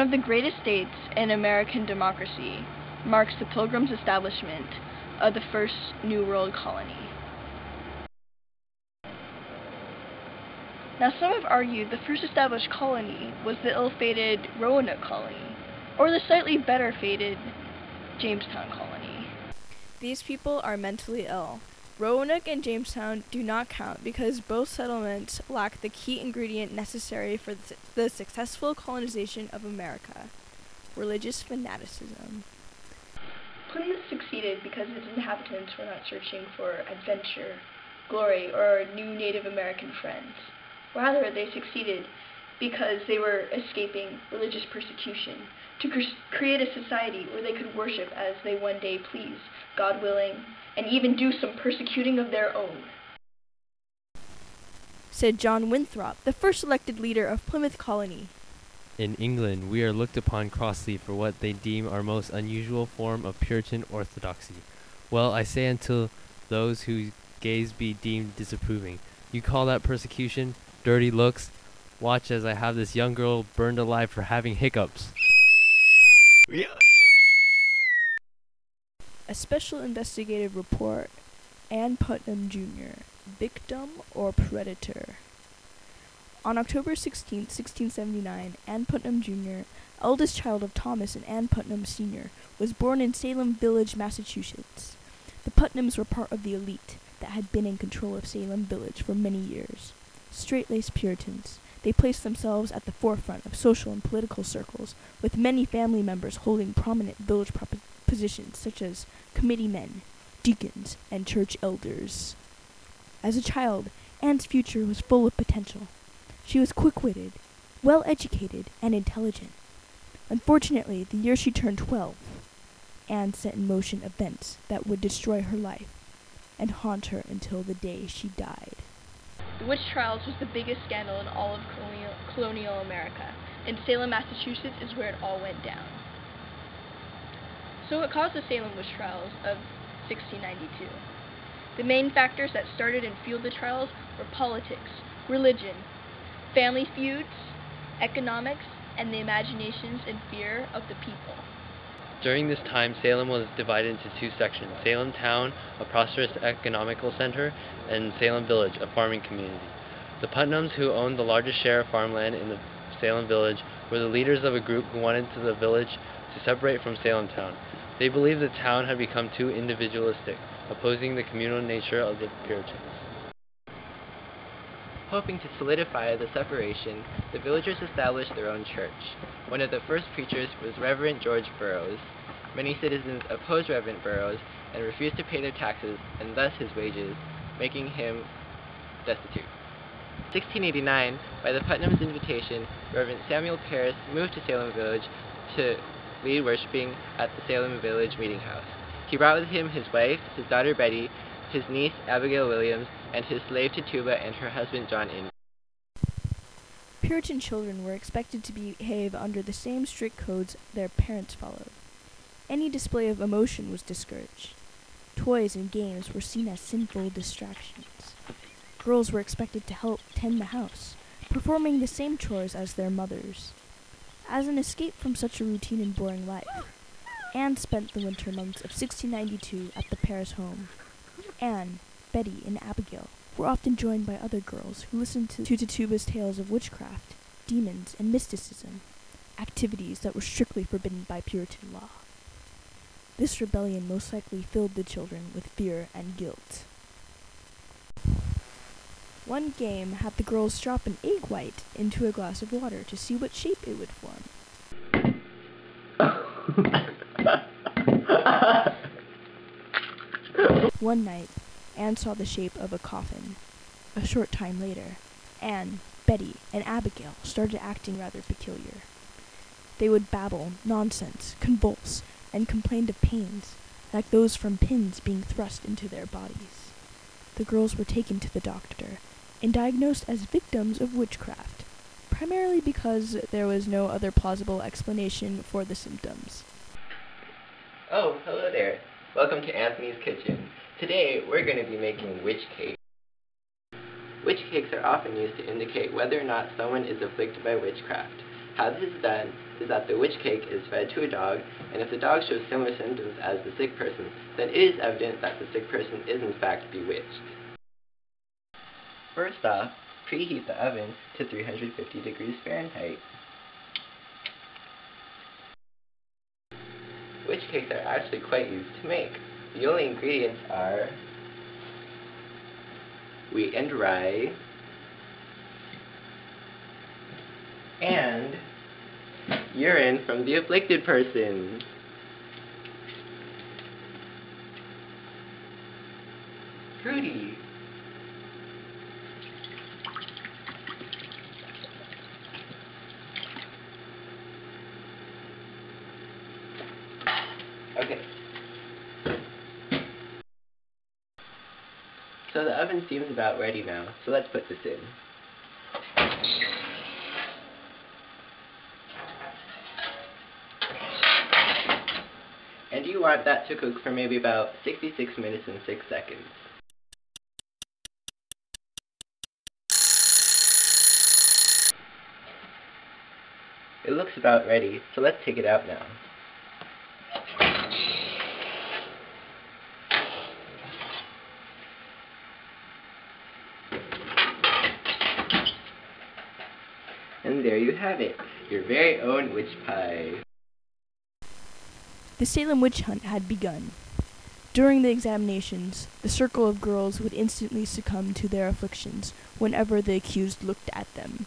of the greatest dates in American democracy, marks the Pilgrims' establishment of the first New World colony. Now, some have argued the first established colony was the ill-fated Roanoke colony, or the slightly better-fated Jamestown colony. These people are mentally ill. Roanoke and Jamestown do not count because both settlements lack the key ingredient necessary for the successful colonization of America: religious fanaticism. Plymouth succeeded because its inhabitants were not searching for adventure, glory, or new Native American friends. Rather, they succeeded because they were escaping religious persecution to create a society where they could worship as they one day please, God willing, and even do some persecuting of their own. Said John Winthrop, the first elected leader of Plymouth Colony. In England, we are looked upon crossly for what they deem our most unusual form of Puritan orthodoxy. Well, I say until those whose gaze be deemed disapproving, you call that persecution? Dirty looks? Watch as I have this young girl burned alive for having hiccups. A special investigative report, Ann Putnam Jr., victim or predator. On October 16, 1679, Ann Putnam Jr., eldest child of Thomas and Ann Putnam Sr., was born in Salem Village, Massachusetts. The Putnams were part of the elite that had been in control of Salem Village for many years. Straight-laced Puritans, they placed themselves at the forefront of social and political circles, with many family members holding prominent village positions such as committeemen, deacons, and church elders. As a child, Ann's future was full of potential. She was quick-witted, well-educated, and intelligent. Unfortunately, the year she turned 12, Anne set in motion events that would destroy her life and haunt her until the day she died. The witch trials was the biggest scandal in all of colonial America, and Salem, Massachusetts is where it all went down. So what caused the Salem witch trials of 1692? The main factors that started and fueled the trials were politics, religion, family feuds, economics, and the imaginations and fear of the people. During this time, Salem was divided into two sections: Salem Town, a prosperous economical center, and Salem Village, a farming community. The Putnams, who owned the largest share of farmland in the Salem Village, were the leaders of a group who wanted the village to separate from Salem Town. They believed the town had become too individualistic, opposing the communal nature of the Puritans. Hoping to solidify the separation, the villagers established their own church. One of the first preachers was Reverend George Burroughs. Many citizens opposed Reverend Burroughs and refused to pay their taxes and thus his wages, making him destitute. 1689, by the Putnams' invitation, Reverend Samuel Parris moved to Salem Village to lead worshiping at the Salem Village Meeting House. He brought with him his wife, his daughter Betty, his niece Abigail Williams, and his slave Tituba and her husband John Indy. Puritan children were expected to behave under the same strict codes their parents followed. Any display of emotion was discouraged. Toys and games were seen as sinful distractions. Girls were expected to help tend the house, performing the same chores as their mothers. As an escape from such a routine and boring life, Anne spent the winter months of 1692 at the Parris home. Anne, Betty, and Abigail were often joined by other girls who listened to Tituba's tales of witchcraft, demons, and mysticism, activities that were strictly forbidden by Puritan law. This rebellion most likely filled the children with fear and guilt. One game had the girls drop an egg white into a glass of water to see what shape it would form. One night, Anne saw the shape of a coffin. A short time later, Anne, Betty, and Abigail started acting rather peculiar. They would babble nonsense, convulse, and complained of pains, like those from pins being thrust into their bodies. The girls were taken to the doctor and diagnosed as victims of witchcraft, primarily because there was no other plausible explanation for the symptoms. Oh, hello there. Welcome to Anthony's Kitchen. Today, we're going to be making witch cakes. Witch cakes are often used to indicate whether or not someone is afflicted by witchcraft. How this is done is that the witch cake is fed to a dog, and if the dog shows similar symptoms as the sick person, then it is evident that the sick person is in fact bewitched. First off, preheat the oven to 350 degrees Fahrenheit. Witch cakes are actually quite easy to make. The only ingredients are wheat and rye, and urine from the afflicted person. Fruity. Okay. So the oven seems about ready now, so let's put this in. And you want that to cook for maybe about 66 minutes and 6 seconds. It looks about ready, so let's take it out now. And there you have it, your very own witch pie. The Salem witch hunt had begun. During the examinations, the circle of girls would instantly succumb to their afflictions whenever the accused looked at them.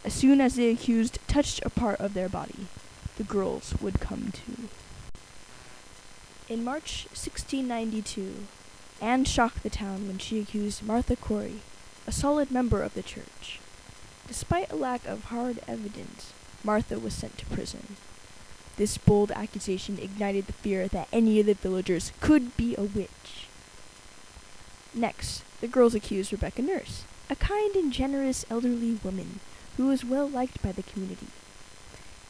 As soon as the accused touched a part of their body, the girls would come to. In March 1692, Anne shocked the town when she accused Martha Corey, a solid member of the church. Despite a lack of hard evidence, Martha was sent to prison. This bold accusation ignited the fear that any of the villagers could be a witch. Next, the girls accused Rebecca Nurse, a kind and generous elderly woman who was well liked by the community.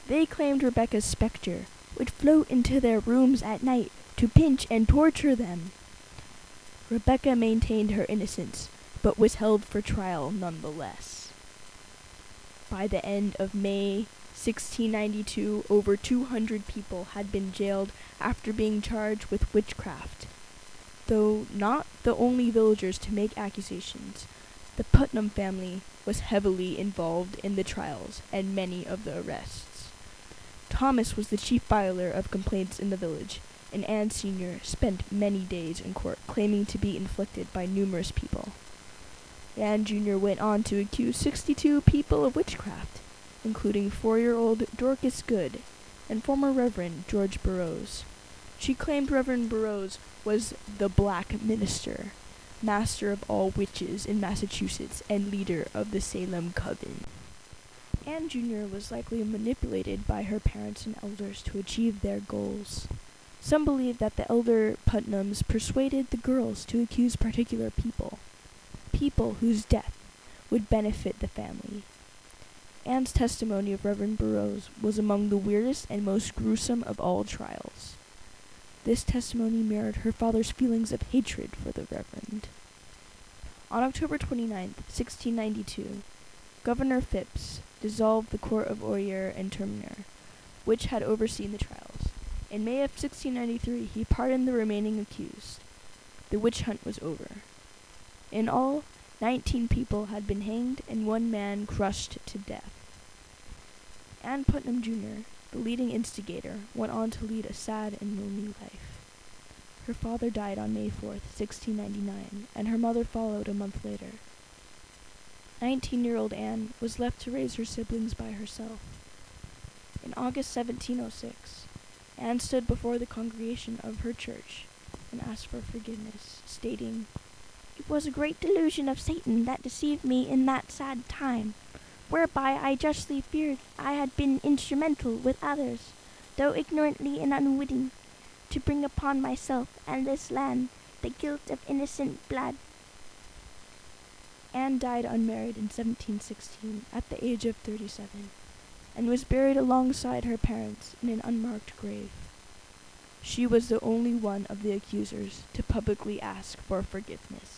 They claimed Rebecca's specter would float into their rooms at night to pinch and torture them. Rebecca maintained her innocence, but was held for trial nonetheless. By the end of May 1692, over 200 people had been jailed after being charged with witchcraft. Though not the only villagers to make accusations, the Putnam family was heavily involved in the trials and many of the arrests. Thomas was the chief filer of complaints in the village, and Anne Sr. spent many days in court claiming to be inflicted by numerous people. Anne Jr. went on to accuse 62 people of witchcraft, including 4-year-old Dorcas Good and former Reverend George Burroughs. She claimed Reverend Burroughs was the Black Minister, master of all witches in Massachusetts and leader of the Salem Coven. Anne Jr. was likely manipulated by her parents and elders to achieve their goals. Some believe that the elder Putnams persuaded the girls to accuse particular people whose death would benefit the family. Anne's testimony of Reverend Burroughs was among the weirdest and most gruesome of all trials. This testimony mirrored her father's feelings of hatred for the Reverend. On October 29, 1692, Governor Phipps dissolved the Court of Oyer and Terminer, which had overseen the trials. In May of 1693, he pardoned the remaining accused. The witch hunt was over. In all, 19 people had been hanged and 1 man crushed to death. Ann Putnam Jr., the leading instigator, went on to lead a sad and lonely life. Her father died on May 4, 1699, and her mother followed a month later. 19-year-old Anne was left to raise her siblings by herself. In August 1706, Anne stood before the congregation of her church and asked for forgiveness, stating, "It was a great delusion of Satan that deceived me in that sad time, whereby I justly feared I had been instrumental with others, though ignorantly and unwitting, to bring upon myself and this land the guilt of innocent blood." Anne died unmarried in 1716 at the age of 37, and was buried alongside her parents in an unmarked grave. She was the only one of the accusers to publicly ask for forgiveness.